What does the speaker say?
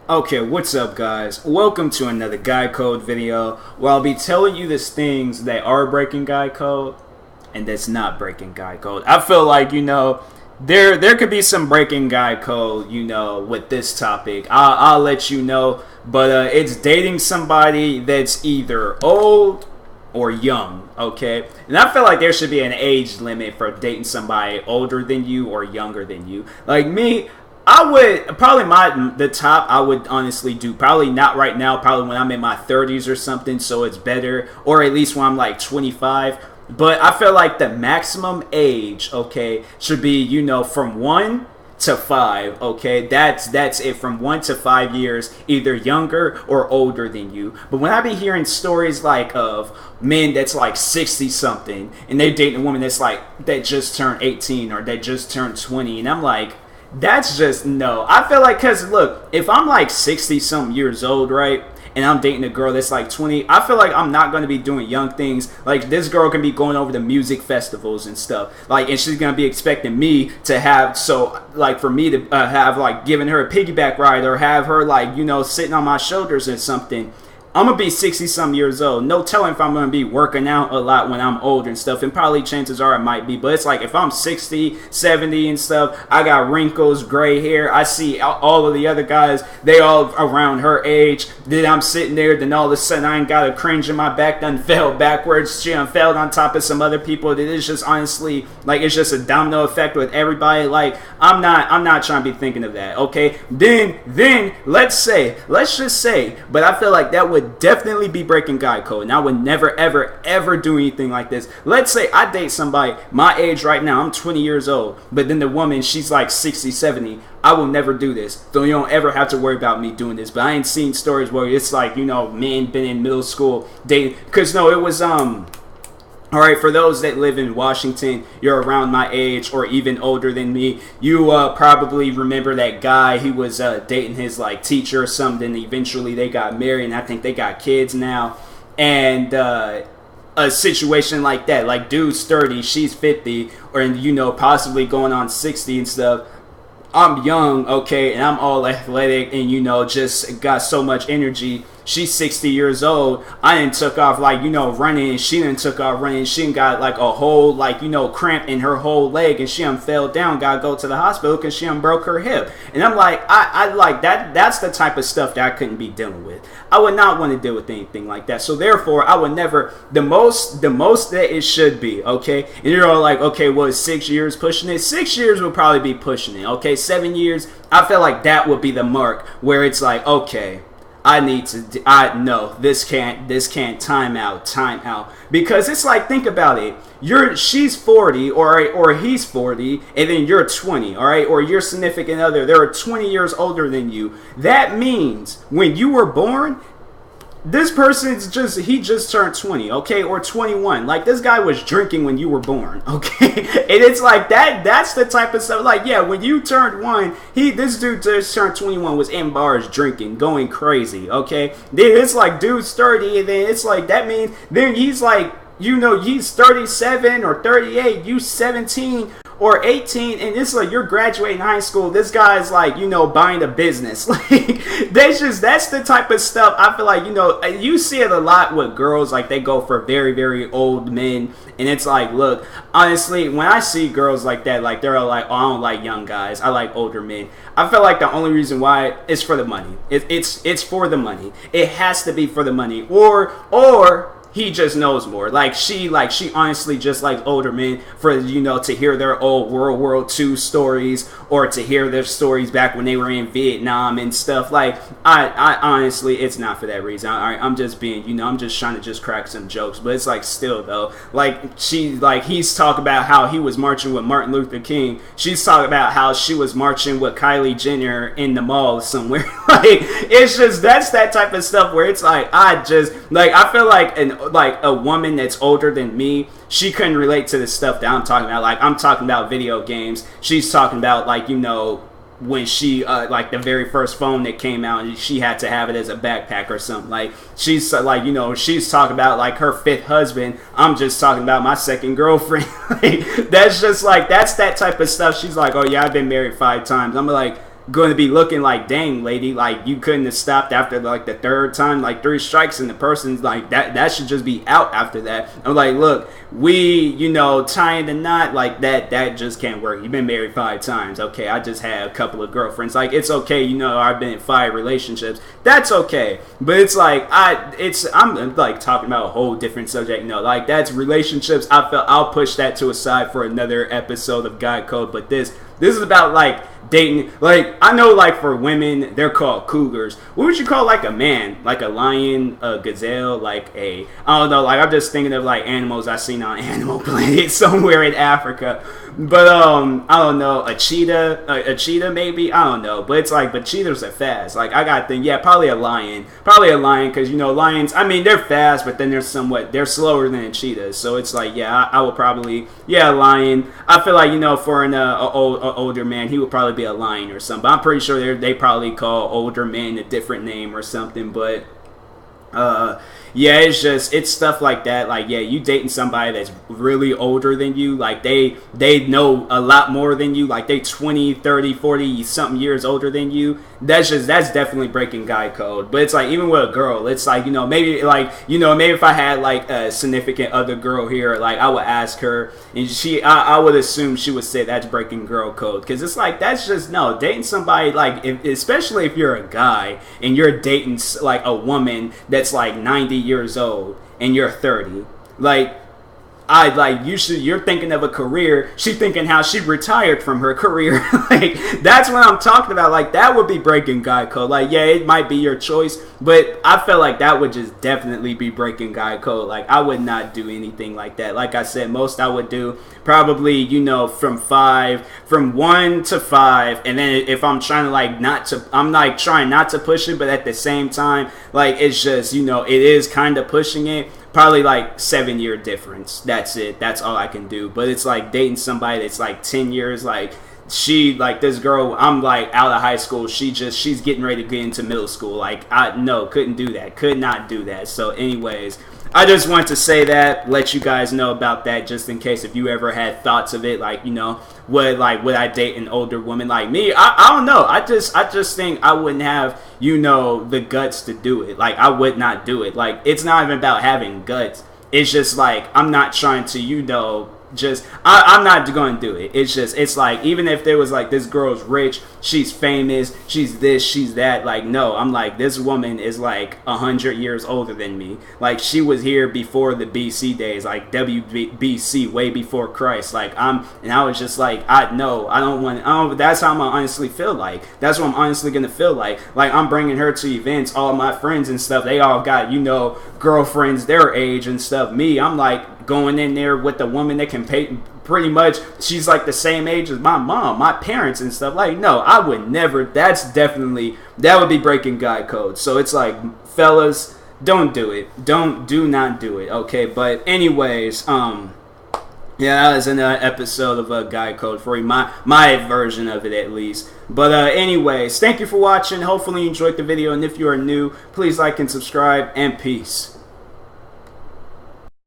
Okay, what's up, guys? Welcome to another Guy Code video where I'll be telling you the things that are breaking Guy Code and that's not breaking Guy Code. I feel like, there could be some breaking Guy Code, with this topic. I'll let you know, but it's dating somebody that's either old or young, okay? And I feel like there should be an age limit for dating somebody older than you or younger than you. Like me, I would probably the top I would honestly do, probably not right now, probably when I'm in my 30s or something, so it's better, or at least when I'm like 25. But I feel like the maximum age, okay, should be, from 1 to 5, okay? That's it, from 1 to 5 years, either younger or older than you. But when I be hearing stories like of men that's like 60 something and they dating a woman that's like that just turned 18 or that just turned 20, and I'm like, that's just no. I feel like, because look, if I'm like 60 something years old, right, and I'm dating a girl that's like 20, I feel like I'm not going to be doing young things. Like, this girl can be going over to music festivals and stuff, like, and she's going to be expecting me to have, so like for me to have like giving her a piggyback ride or have her like, sitting on my shoulders or something. I'm going to be 60 some years old. No telling if I'm going to be working out a lot when I'm older and stuff. And probably chances are I might be. But it's like if I'm 60, 70 and stuff, I got wrinkles, gray hair. I see all of the other guys, they all around her age. Then I'm sitting there. Then all of a sudden I ain't got a cringe in my back. Done fell backwards. She done fell on top of some other people. It is just honestly, like, it's just a domino effect with everybody. Like, I'm not trying to be thinking of that. Okay. Then let's just say, but I feel like that would definitely be breaking Guy Code, and I would never ever do anything like this. Let's say I date somebody my age right now, I'm 20 years old, but then the woman, she's like 60, 70. I will never do this, so you don't ever have to worry about me doing this. But I ain't seen stories where it's like, men been in middle school dating, because no, it was all right, for those that live in Washington, you're around my age or even older than me, you probably remember that guy. He was dating his like teacher or something. Eventually they got married, and I think they got kids now. And a situation like that, like dude's 30, she's 50, or possibly going on 60 and stuff. I'm young, okay, and I'm all athletic and, just got so much energy. She's 60 years old. I done took off, like, running, and she done took off running. She done got, like, a whole, like, cramp in her whole leg, and she done fell down, gotta go to the hospital because she done broke her hip. And I'm like, I like that. That's the type of stuff that I couldn't be dealing with. I would not want to deal with anything like that. So, therefore, I would never, the most that it should be, okay? And you're all like, okay, well, is 6 years pushing it? 6 years would probably be pushing it, okay? 7 years, I feel like that would be the mark where it's like, okay, no, this can't, time out. Because it's like, think about it. She's 40, or he's 40, and then you're 20, all right? Or your significant other, they're 20 years older than you. That means when you were born, this person's he just turned 20, okay, or 21. Like, this guy was drinking when you were born, okay? And it's like that's the type of stuff. Like, yeah, when you turned 1, this dude just turned 21, was in bars drinking, going crazy, okay? Then it's like dude's 30, and then it's like that means then he's like, he's 37 or 38, you 17 or 18, and it's like you're graduating high school. This guy's like, buying a business. Like, that's the type of stuff I feel like, you see it a lot with girls. Like, they go for very, very old men, and it's like, look, honestly, when I see girls like that, like, they're like, oh, I don't like young guys, I like older men. I feel like the only reason why is for the money. It's for the money. It has to be for the money, or he just knows more. Like she honestly just likes older men for, to hear their old World War II stories, or to hear their stories back when they were in Vietnam and stuff. Like, I honestly, it's not for that reason. I'm just being, I'm just trying to just crack some jokes. But it's like, still though, like, he's talking about how he was marching with Martin Luther King. She's talking about how she was marching with Kylie Jenner in the mall somewhere. Like, it's just, that's that type of stuff where it's like, I feel like a woman that's older than me, she couldn't relate to the stuff that I'm talking about. Like, I'm talking about video games. She's talking about, like, when she like the very first phone that came out, and she had to have it as a backpack or something. Like, she's like, she's talking about like her fifth husband. I'm just talking about my second girlfriend. Like, that's just like, that's that type of stuff. She's like, oh yeah, I've been married 5 times. I'm like, going to be looking like, dang, lady, like you couldn't have stopped after like the third time, like 3 strikes, and the person's like that should just be out after that. I'm like, look, we, tying the knot like that just can't work. You've been married 5 times. Okay, I just had a couple of girlfriends. Like, it's okay, I've been in 5 relationships. That's okay. But it's like I'm like talking about a whole different subject. Like that's relationships. I'll push that to a side for another episode of Guy Code. But this is about like dating. Like, I know, like for women they're called cougars. What would you call like a man? Like a lion, a gazelle, like I don't know, like I'm just thinking of like animals I seen on Animal Planet somewhere in Africa. But I don't know, a cheetah maybe, I don't know. But it's like, but cheetahs are fast. Like, I gotta think, yeah, probably a lion, because lions, I mean, they're fast, but then they're slower than cheetahs. So it's like, yeah, I would probably, yeah, a lion. I feel like, for an older man, he would probably be a lion or something. But I'm pretty sure they probably call older men a different name or something. But yeah, it's stuff like that. Like, yeah, you dating somebody that's really older than you, like they know a lot more than you, like they 20, 30, 40 something years older than you. That's definitely breaking guy code. But it's like, even with a girl, it's like, maybe if I had like a significant other girl here, like I would ask her, and I would assume she would say that's breaking girl code, because it's like, that's just, no, dating somebody, like especially if you're a guy and you're dating like a woman that's like 90 years old and you're 30, like you're thinking of a career, she thinking how she retired from her career. Like, that's what I'm talking about. Like, that would be breaking guy code. Like, yeah, it might be your choice, but I feel like that would just definitely be breaking guy code. Like, I would not do anything like that. Like I said, most I would do probably, from 1 to 5, and then if I'm trying to like trying not to push it, but at the same time, like, it's just, it is kind of pushing it. Probably like 7-year difference. That's it. That's all I can do. But it's like dating somebody that's like 10 years. Like, this girl, I'm like out of high school. She's getting ready to get into middle school. Like, couldn't do that. Could not do that. So anyways, I just wanted to say that, let you guys know about that, just in case if you ever had thoughts of it, like, would I date an older woman like me? I don't know. I just think I wouldn't have, the guts to do it. Like, I would not do it. Like, it's not even about having guts. It's just like, I'm not trying to, I'm not going to do it. It's like, even if there was like, this girl's rich, she's famous, she's this, she's that, like, no, I'm like, this woman is like 100 years older than me. Like, she was here before the BC days, like WBC, way before Christ. Like, and I was just like, that's how I'm honestly feel like. That's what I'm honestly going to feel like. Like, I'm bringing her to events, all my friends and stuff, they all got, girlfriends their age and stuff. Me, I'm like, going in there with a woman that can pay, pretty much, she's like the same age as my mom, my parents and stuff. Like, no, I would never. That would be breaking guy code. So it's like, fellas, don't do it. Do not do it. Okay, but anyways, yeah, that was another episode of a Guy Code for you, my version of it at least. But anyways, thank you for watching. Hopefully you enjoyed the video, and if you are new, please like and subscribe, and peace.